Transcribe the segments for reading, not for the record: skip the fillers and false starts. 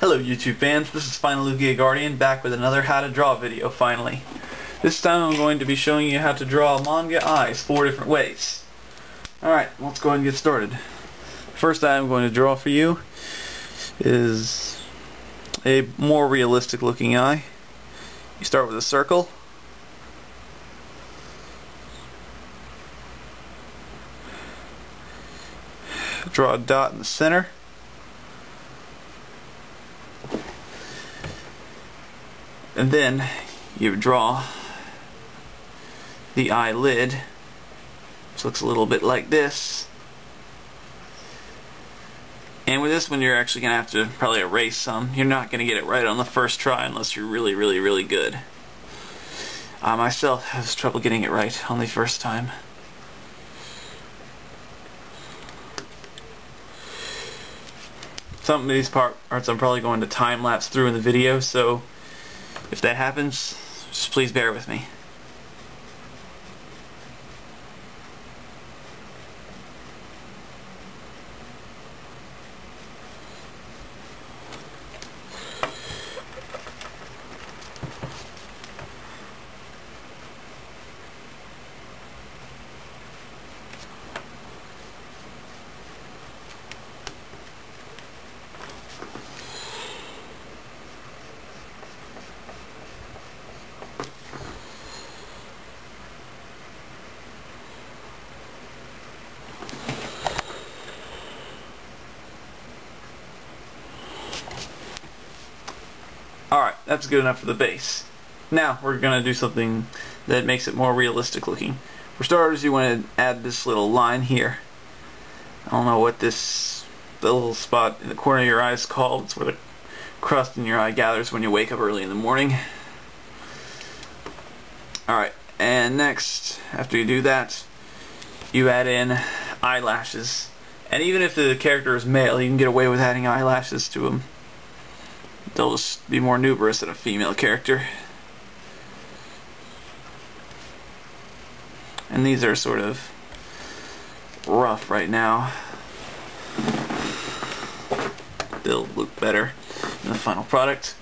Hello YouTube fans, this is Final Lugia Guardian back with another how to draw video finally. This time I'm going to be showing you how to draw manga eyes 4 different ways. Alright, let's go ahead and get started. First eye I'm going to draw for you is a more realistic looking eye. You start with a circle. Draw a dot in the center. And then you draw the eyelid, which looks a little bit like this. And with this one you're actually going to have to probably erase some. You're not going to get it right on the first try unless you're really good. I myself have trouble getting it right on the first time. Some of these parts I'm probably going to time-lapse through in the video, so if that happens, just please bear with me. Alright, that's good enough for the base. Now we're going to do something that makes it more realistic looking. For starters, you want to add this little line here. I don't know what the little spot in the corner of your eye is called. It's where the crust in your eye gathers when you wake up early in the morning. Alright, and next, after you do that, you add in eyelashes. And even if the character is male, you can get away with adding eyelashes to him. They'll just be more numerous than a female character. And these are sort of rough right now. They'll look better in the final product.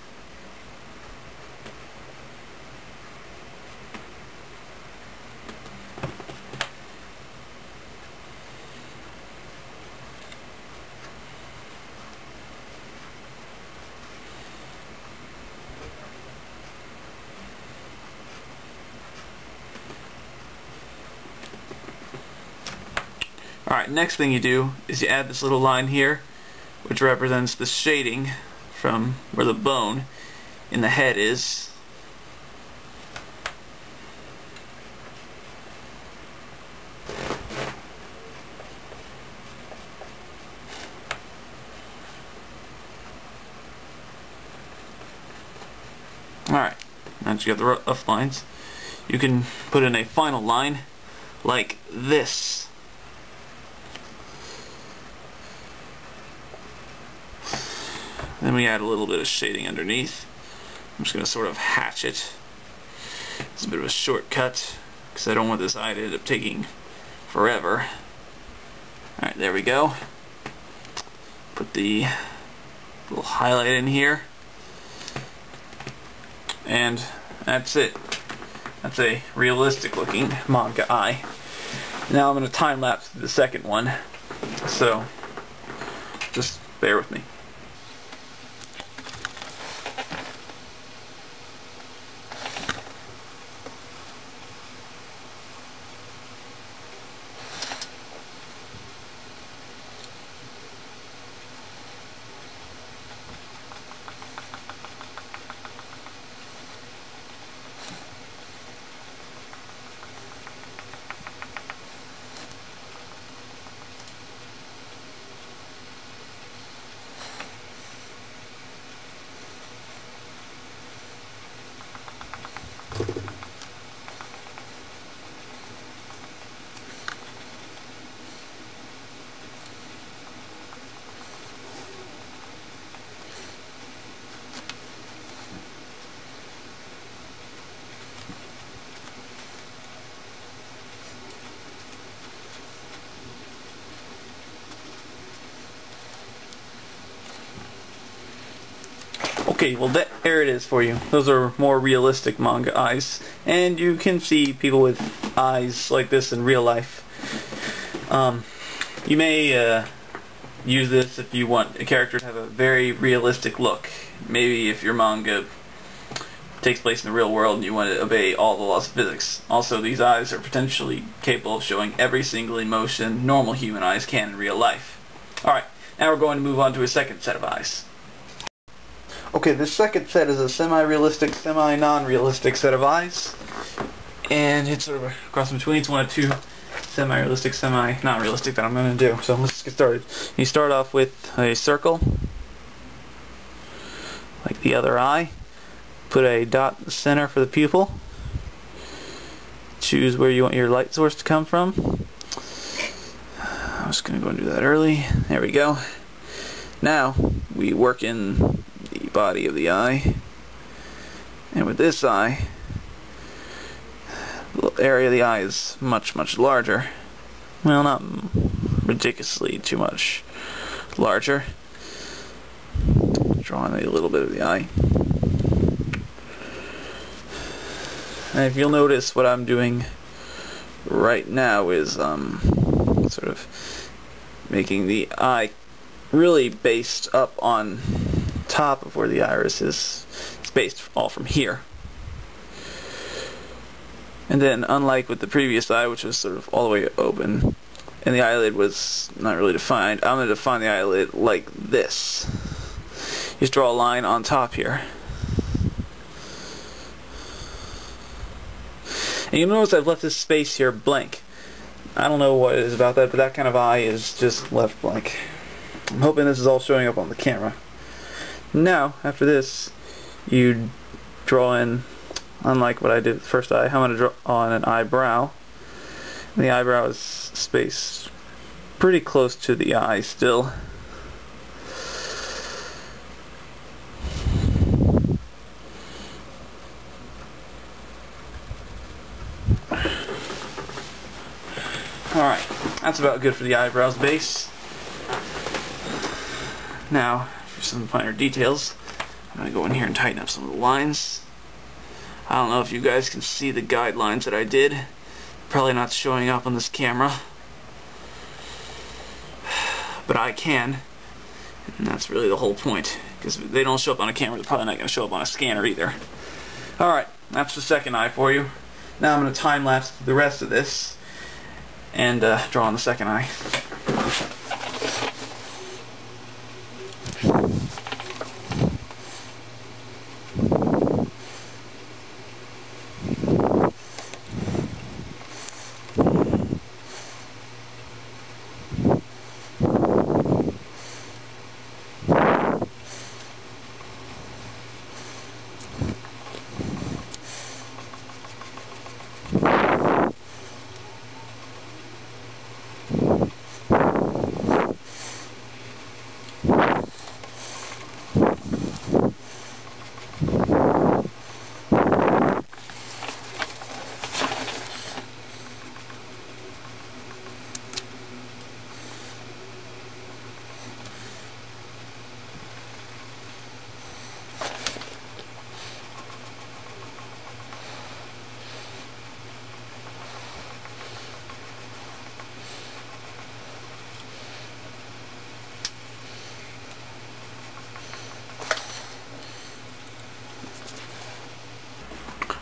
Alright, next thing you do is you add this little line here, which represents the shading from where the bone in the head is. Alright, now that you got the rough lines, you can put in a final line like this. Then we add a little bit of shading underneath. I'm just going to sort of hatch it. It's a bit of a shortcut because I don't want this eye to end up taking forever. Alright, there we go. Put the little highlight in here. And that's it. That's a realistic looking manga eye. Now I'm going to time lapse the second one. So just bear with me. Okay, well there it is for you. Those are more realistic manga eyes, and you can see people with eyes like this in real life. You may use this if you want a character to have a very realistic look. Maybe if your manga takes place in the real world and you want to obey all the laws of physics. Also, these eyes are potentially capable of showing every single emotion normal human eyes can in real life. Alright, now we're going to move on to a second set of eyes. Okay, this second set is a semi-realistic, semi-non-realistic set of eyes. And it's sort of a cross between. It's one of two semi-realistic, semi-non-realistic that I'm going to do. So let's get started. You start off with a circle, like the other eye. Put a dot in the center for the pupil. Choose where you want your light source to come from. I was going to go and do that early. There we go. Now we work in the body of the eye. And with this eye, the area of the eye is much, much larger. Well, not ridiculously too much larger. Drawing a little bit of the eye. And if you'll notice, what I'm doing right now is sort of making the eye really based up on top of where the iris is. It's based all from here. And then, unlike with the previous eye, which was sort of all the way open, and the eyelid was not really defined, I'm going to define the eyelid like this. Just draw a line on top here. And you'll notice I've left this space here blank. I don't know what it is about that, but that kind of eye is just left blank. I'm hoping this is all showing up on the camera. Now, after this, you draw in, unlike what I did with the first eye, I'm going to draw on an eyebrow. And the eyebrow is spaced pretty close to the eye still. Alright, that's about good for the eyebrow's base. Now, for some finer details, I'm going to go in here and tighten up some of the lines. I don't know if you guys can see the guidelines that I did. Probably not showing up on this camera. But I can. And that's really the whole point. Because if they don't show up on a camera, they're probably not going to show up on a scanner either. Alright, that's the second eye for you. Now I'm going to time-lapse the rest of this and draw on the second eye.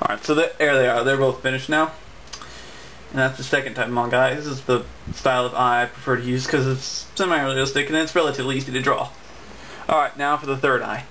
Alright, so there they are. They're both finished now. And that's the second type of manga eye. This is the style of eye I prefer to use because it's semi-realistic and it's relatively easy to draw. Alright, now for the third eye.